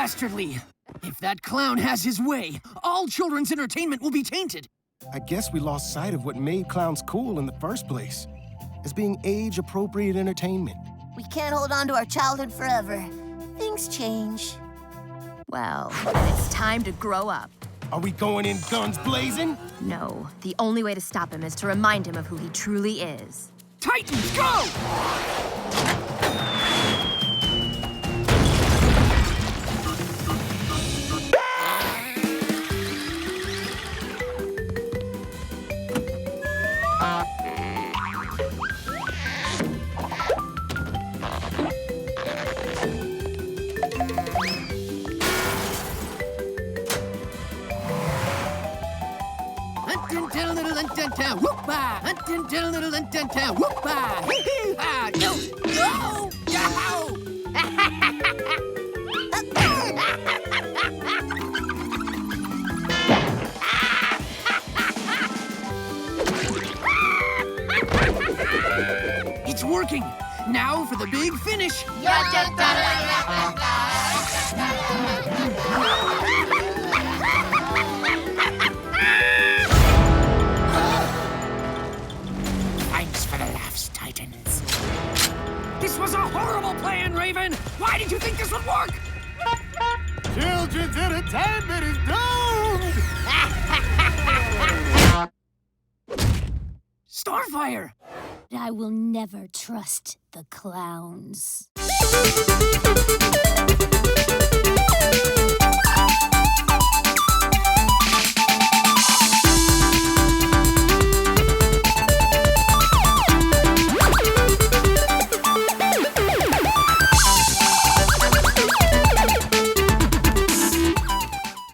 Dastardly! If that clown has his way, all children's entertainment will be tainted. I guess we lost sight of what made clowns cool in the first place, as being age-appropriate entertainment. We can't hold on to our childhood forever. Things change. Well, then it's time to grow up. Are we going in guns blazing? No, the only way to stop him is to remind him of who he truly is. Titans, go! It's working! Now for the big finish! Thanks for the laughs, Titans. This was a horrible plan, Raven! Why did you think this would work? Children's entertainment is doomed! Starfire! I will never trust the clowns.